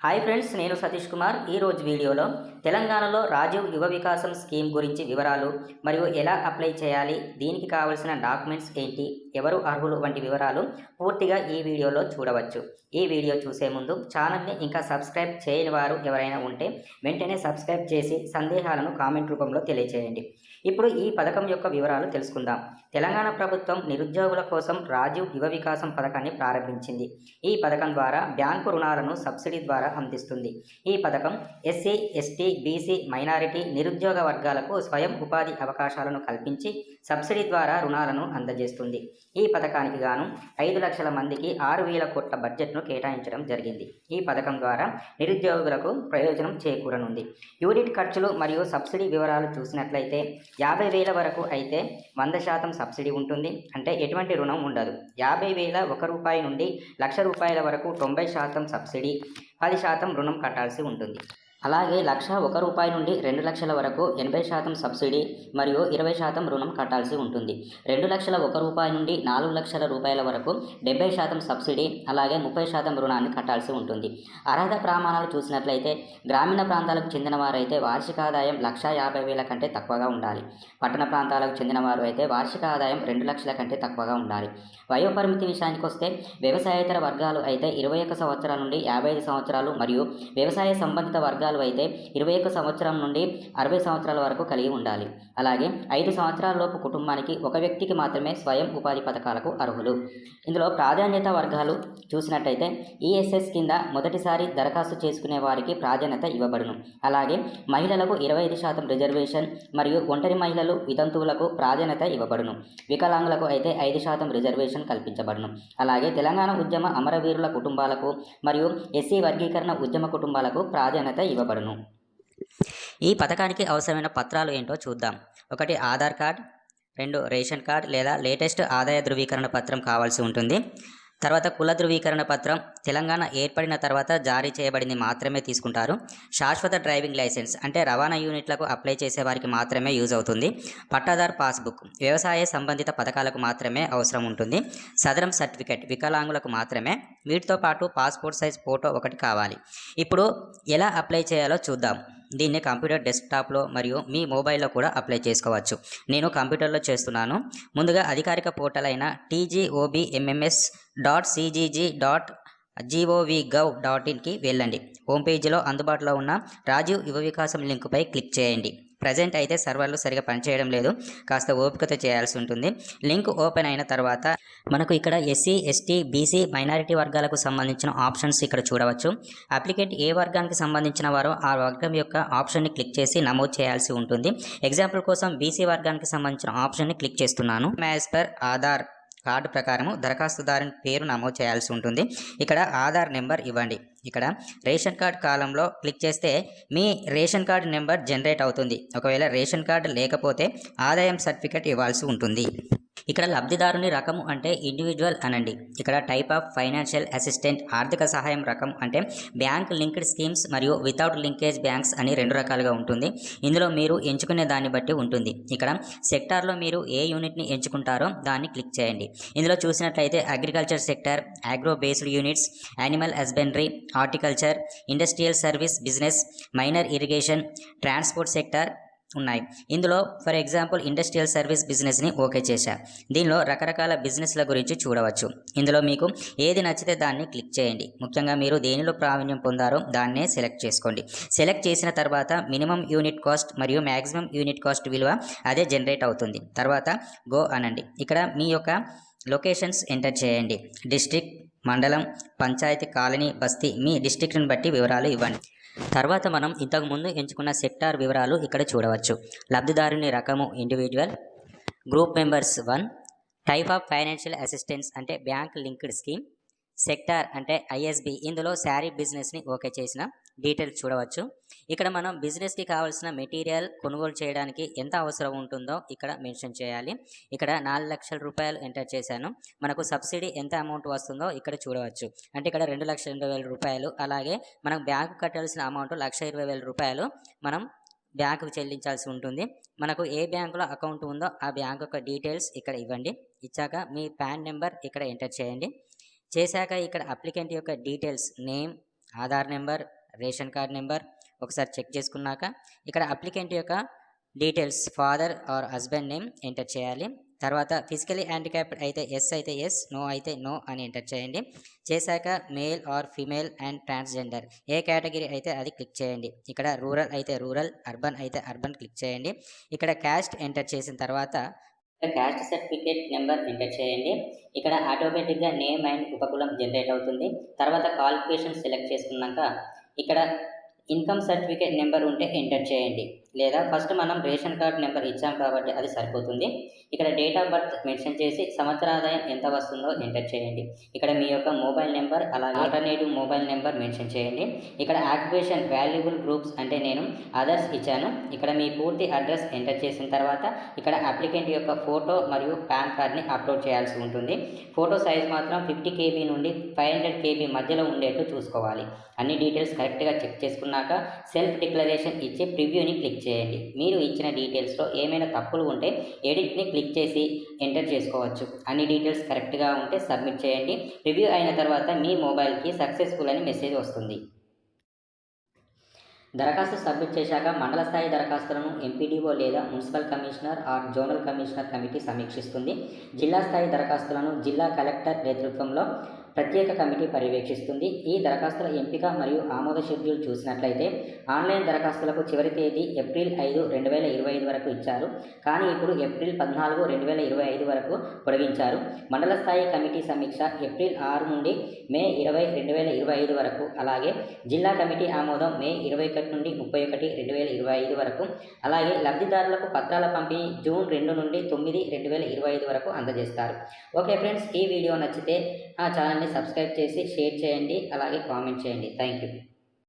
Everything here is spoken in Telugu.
హాయ్ ఫ్రెండ్స్, నేను సతీష్ కుమార్. ఈరోజు వీడియోలో తెలంగాణలో రాజీవ్ యువ వికాసం స్కీమ్ గురించి వివరాలు మరియు ఎలా అప్లై చేయాలి, దీనికి కావలసిన డాక్యుమెంట్స్ ఏంటి, ఎవరు అర్హులు వంటి వివరాలు పూర్తిగా ఈ వీడియోలో చూడవచ్చు. ఈ వీడియో చూసే ముందు ఛానల్ని ఇంకా సబ్స్క్రైబ్ చేయని వారు ఎవరైనా ఉంటే వెంటనే సబ్స్క్రైబ్ చేసి సందేహాలను కామెంట్ రూపంలో తెలియజేయండి. ఇప్పుడు ఈ పథకం యొక్క వివరాలు తెలుసుకుందాం. తెలంగాణ ప్రభుత్వం నిరుద్యోగుల కోసం రాజీవ్ యువ వికాసం పథకాన్ని ప్రారంభించింది. ఈ పథకం ద్వారా బ్యాంకు రుణాలను సబ్సిడీ ద్వారా అందిస్తుంది. ఈ పథకం ఎస్సీ, ఎస్టీ, బీసీ, మైనారిటీ, నిరుద్యోగ వర్గాలకు స్వయం ఉపాధి అవకాశాలను కల్పించి సబ్సిడీ ద్వారా రుణాలను అందజేస్తుంది. ఈ పథకానికి గాను 5 లక్షల మందికి 6,000 కోట్ల బడ్జెట్ను కేటాయించడం జరిగింది. ఈ పథకం ద్వారా నిరుద్యోగులకు ప్రయోజనం చేకూరనుంది. యూనిట్ ఖర్చులు మరియు సబ్సిడీ వివరాలు చూసినట్లయితే 50,000 వరకు అయితే 100% సబ్సిడీ ఉంటుంది. అంటే ఎటువంటి రుణం ఉండదు. 50,000 ₹1 నుండి ₹1,00,000 వరకు 90% సబ్సిడీ, 10% రుణం కట్టాల్సి ఉంటుంది. అలాగే ₹1,00,000 నుండి 2,00,000 వరకు 80% సబ్సిడీ మరియు 20% రుణం కట్టాల్సి ఉంటుంది. ₹2,01,000 నుండి ₹4,00,000 వరకు 70% సబ్సిడీ, అలాగే 30% రుణాన్ని కట్టాల్సి ఉంటుంది. అర్హత ప్రమాణాలు చూసినట్లయితే గ్రామీణ ప్రాంతాలకు చెందిన వారైతే వార్షిక ఆదాయం 1,50,000 కంటే తక్కువగా ఉండాలి. పట్టణ ప్రాంతాలకు చెందిన వారు అయితే వార్షిక ఆదాయం 2 లక్షల కంటే తక్కువగా ఉండాలి. వయోపరిమితి విషయానికి వస్తే వ్యవసాయేతర వర్గాలు అయితే 21 సంవత్సరాల నుండి 55 సంవత్సరాలు మరియు వ్యవసాయ సంబంధిత వర్గాలు అయితే 21 సంవత్సరం నుండి 60 సంవత్సరాల వరకు కలిగి ఉండాలి. అలాగే 5 సంవత్సరాల లోపు కుటుంబానికి ఒక వ్యక్తికి మాత్రమే స్వయం ఉపాధి పథకాలకు అర్హులు. ఇందులో ప్రాధాన్యత వర్గాలు చూసినట్టయితే ఈఎస్ఎస్ కింద మొదటిసారి దరఖాస్తు చేసుకునే వారికి ప్రాధాన్యత ఇవ్వబడును. అలాగే మహిళలకు 25% రిజర్వేషన్ మరియు ఒంటరి మహిళలు, వితంతువులకు ప్రాధాన్యత ఇవ్వబడును. వికలాంగులకు అయితే 5% రిజర్వేషన్ కల్పించబడును. అలాగే తెలంగాణ ఉద్యమ అమరవీరుల కుటుంబాలకు మరియు ఎస్సీ వర్గీకరణ ఉద్యమ కుటుంబాలకు ప్రాధాన్యత ఇవ్వబడును. ఈ పథకానికి అవసరమైన పత్రాలు ఏంటో చూద్దాం. 1 ఆధార్ కార్డ్, 2 రేషన్ కార్డ్ లేదా లేటెస్ట్ ఆదాయ ధృవీకరణ పత్రం కావాల్సి ఉంటుంది. తర్వాత కుల ధృవీకరణ పత్రం తెలంగాణ ఏర్పడిన తర్వాత జారీ చేయబడింది మాత్రమే తీసుకుంటారు. శాశ్వత డ్రైవింగ్ లైసెన్స్ అంటే రవాణా యూనిట్లకు అప్లై చేసే వారికి మాత్రమే యూజ్ అవుతుంది. పట్టాదార్ పాస్బుక్ వ్యవసాయ సంబంధిత పథకాలకు మాత్రమే అవసరం ఉంటుంది. సదరం సర్టిఫికేట్ వికలాంగులకు మాత్రమే. వీటితో పాటు పాస్పోర్ట్ సైజ్ ఫోటో 1 కావాలి. ఇప్పుడు ఎలా అప్లై చేయాలో చూద్దాం. దీన్ని కంప్యూటర్ డెస్క్టాప్లో మరియు మీ మొబైల్లో కూడా అప్లై చేసుకోవచ్చు. నేను కంప్యూటర్లో చేస్తున్నాను. ముందుగా అధికారిక పోర్టల్ అయిన tgobmms.cgg.gov.in వెళ్ళండి. హోమ్ పేజీలో అందుబాటులో ఉన్న రాజీవ్ యువ వికాసం లింకుపై క్లిక్ చేయండి. ప్రజెంట్ అయితే సర్వర్లు సరిగా పనిచేయడం లేదు, కాస్త ఓపికతో చేయాల్సి ఉంటుంది. లింక్ ఓపెన్ అయిన తర్వాత మనకు ఇక్కడ ఎస్సీ, ఎస్టీ, బీసీ, మైనారిటీ వర్గాలకు సంబంధించిన ఆప్షన్స్ ఇక్కడ చూడవచ్చు. అప్లికెంట్ ఏ వర్గానికి సంబంధించిన వారో ఆ వర్గం యొక్క ఆప్షన్ని క్లిక్ చేసి నమోదు చేయాల్సి ఉంటుంది. ఎగ్జాంపుల్ కోసం బీసీ వర్గానికి సంబంధించిన ఆప్షన్ని క్లిక్ చేస్తున్నాను. యాజ్ పర్ ఆధార్ కార్డు ప్రకారము దరఖాస్తుదారుని పేరు నమోదు చేయాల్సి ఉంటుంది. ఇక్కడ ఆధార్ నెంబర్ ఇవ్వండి. ఇక్కడ రేషన్ కార్డ్ కాలంలో క్లిక్ చేస్తే మీ రేషన్ కార్డు నెంబర్ జనరేట్ అవుతుంది. ఒకవేళ రేషన్ కార్డు లేకపోతే ఆదాయం సర్టిఫికేట్ ఇవ్వాల్సి ఉంటుంది. ఇక్కడ లబ్ధిదారుని రకము అంటే ఇండివిజువల్ అనండి. ఇక్కడ టైప్ ఆఫ్ ఫైనాన్షియల్ అసిస్టెంట్ ఆర్థిక సహాయం రకం అంటే బ్యాంక్ లింక్డ్ స్కీమ్స్ మరియు వితౌట్ లింకేజ్ బ్యాంక్స్ అని 2 రకాలుగా ఉంటుంది. ఇందులో మీరు ఎంచుకునే దాన్ని బట్టి ఉంటుంది. ఇక్కడ సెక్టార్లో మీరు ఏ యూనిట్ని ఎంచుకుంటారో దాన్ని క్లిక్ చేయండి. ఇందులో చూసినట్లయితే agriculture sector, agro based units, animal husbandry, horticulture, industrial service business, minor irrigation, transport sector ఉన్నాయి. ఇందులో ఫర్ ఎగ్జాంపుల్ ఇండస్ట్రియల్ సర్వీస్ బిజినెస్ని ఓకే చేశా. దీనిలో రకరకాల బిజినెస్ల గురించి చూడవచ్చు. ఇందులో మీకు ఏది నచ్చితే దాన్ని క్లిక్ చేయండి. ముఖ్యంగా మీరు దేనిలో ప్రావీణ్యం పొందారో దాన్నే సెలెక్ట్ చేసుకోండి. సెలెక్ట్ చేసిన తర్వాత మినిమం యూనిట్ కాస్ట్ మరియు మ్యాక్సిమం యూనిట్ కాస్ట్ విలువ అదే జనరేట్ అవుతుంది. తర్వాత గో అనండి. ఇక్కడ మీ యొక్క లొకేషన్స్ ఎంటర్ చేయండి. డిస్ట్రిక్ట్, మండలం, పంచాయతీ, కాలనీ, బస్తీ మీ డిస్ట్రిక్ట్ని బట్టి వివరాలు ఇవ్వండి. తర్వాత మనం ఇంతకుముందు ఎంచుకున్న సెక్టార్ వివరాలు ఇక్కడ చూడవచ్చు. లబ్ధిదారుని రకము individual, group members 1, type of financial assistance అంటే బ్యాంక్ లింక్డ్ స్కీమ్, సెక్టార్ అంటే ఐఎస్బి. ఇందులో శారీ బిజినెస్ని ఓకే చేసిన డీటెయిల్స్ చూడవచ్చు. ఇక్కడ మనం బిజినెస్కి కావాల్సిన మెటీరియల్ కొనుగోలు చేయడానికి ఎంత అవసరం ఉంటుందో ఇక్కడ మెన్షన్ చేయాలి. ఇక్కడ ₹4,00,000 ఎంటర్ చేశాను. మనకు సబ్సిడీ ఎంత అమౌంట్ వస్తుందో ఇక్కడ చూడవచ్చు. అంటే ఇక్కడ ₹2,20,000. అలాగే మనం బ్యాంకు కట్టాల్సిన అమౌంట్ ₹1,20,000 మనం బ్యాంకుకు చెల్లించాల్సి ఉంటుంది. మనకు ఏ బ్యాంకులో అకౌంట్ ఉందో ఆ బ్యాంకు యొక్క డీటెయిల్స్ ఇక్కడ ఇవ్వండి. ఇచ్చాక మీ పాన్ నెంబర్ ఇక్కడ ఎంటర్ చేయండి. చేశాక ఇక్కడ అప్లికెంట్ యొక్క details name, Aadhaar number, ration card number ఒకసారి చెక్ చేసుకున్నాక ఇక్కడ అప్లికెంట్ యొక్క details father are husband name enter చేయాలి. తర్వాత ఫిజికలీ హ్యాండిక్యాప్డ్ అయితే ఎస్ అయితే ఎస్, నో అయితే నో అని ఎంటర్ చేయండి. చేశాక male or female and transgender A category అయితే అది క్లిక్ చేయండి. ఇక్కడ రూరల్ అయితే రూరల్, అర్బన్ అయితే అర్బన్ క్లిక్ చేయండి. ఇక్కడ క్యాస్ట్ ఎంటర్ చేసిన తర్వాత క్యాస్ట్ సర్టిఫికేట్ నెంబర్ ఎంటర్ చేయండి. ఇక్కడ ఆటోమేటిక్గా నేమ్ అండ్ ఉపకులం జనరేట్ అవుతుంది. తర్వాత క్వాలిఫికేషన్ సెలెక్ట్ చేసుకున్నాక ఇక్కడ ఇన్కమ్ సర్టిఫికేట్ నెంబర్ ఉంటే ఎంటర్ చేయండి, లేదా ఫస్ట్ మనం రేషన్ కార్డ్ నెంబర్ ఇచ్చాం కాబట్టి అది సరిపోతుంది. ఇక్కడ డేట్ ఆఫ్ బర్త్ మెన్షన్ చేసి సంవత్సర ఆదాయం ఎంత వస్తుందో ఎంటర్ చేయండి. ఇక్కడ మీ యొక్క మొబైల్ నెంబర్ అలాగే ఆల్టర్నేటివ్ మొబైల్ నెంబర్ మెన్షన్ చేయండి. ఇక్కడ ఆక్యుపేషన్ వాల్యుబుల్ గ్రూప్స్ అంటే నేను అదర్స్ ఇచ్చాను. ఇక్కడ మీ పూర్తి అడ్రస్ ఎంటర్ చేసిన తర్వాత ఇక్కడ అప్లికెంట్ యొక్క ఫోటో మరియు పాన్ కార్డ్ని అప్లోడ్ చేయాల్సి ఉంటుంది. ఫోటో సైజ్ మాత్రం 50 KB నుండి 500 KB మధ్యలో ఉండేట్టు చూసుకోవాలి. అన్ని డీటెయిల్స్ కరెక్ట్గా చెక్ చేసుకున్నాక సెల్ఫ్ డిక్లరేషన్ ఇచ్చి ప్రివ్యూని క్లిక్ చేయండి. మీరు ఇచ్చిన డీటెయిల్స్లో ఏమైనా తప్పులు ఉంటే ఎడిట్ని క్లిక్ చేసి ఎంటర్ చేసుకోవచ్చు. అన్ని డీటెయిల్స్ కరెక్ట్గా ఉంటే సబ్మిట్ చేయండి. రివ్యూ అయిన తర్వాత మీ మొబైల్కి సక్సెస్ఫుల్ అని మెసేజ్ వస్తుంది. దరఖాస్తు సబ్మిట్ చేశాక మండల స్థాయి దరఖాస్తులను ఎంపీడీఓ లేదా municipal commissioner or zonal commissioner committee సమీక్షిస్తుంది. జిల్లా స్థాయి దరఖాస్తులను జిల్లా కలెక్టర్ నేతృత్వంలో ప్రత్యేక కమిటీ పర్యవేక్షిస్తుంది. ఈ దరఖాస్తుల ఎంపిక మరియు ఆమోద షెడ్యూల్ చూసినట్లయితే ఆన్లైన్ దరఖాస్తులకు చివరి తేదీ ఏప్రిల్ 5, 2025 వరకు ఇచ్చారు. కానీ ఇప్పుడు ఏప్రిల్ 14, 2025 వరకు పొడిగించారు. మండల స్థాయి కమిటీ సమీక్ష ఏప్రిల్ 6 నుండి మే 20, 2025 వరకు, అలాగే జిల్లా కమిటీ ఆమోదం మే 21 నుండి 31, 2025 వరకు, అలాగే లబ్ధిదారులకు పత్రాల పంపిణీ జూన్ 2 నుండి 9, 2025 వరకు అందజేస్తారు. ఓకే ఫ్రెండ్స్, ఈ వీడియో నచ్చితే ఛానల్ని సబ్స్క్రైబ్ చేసి షేర్ చేయండి, అలాగే కామెంట్ చేయండి. Thank you.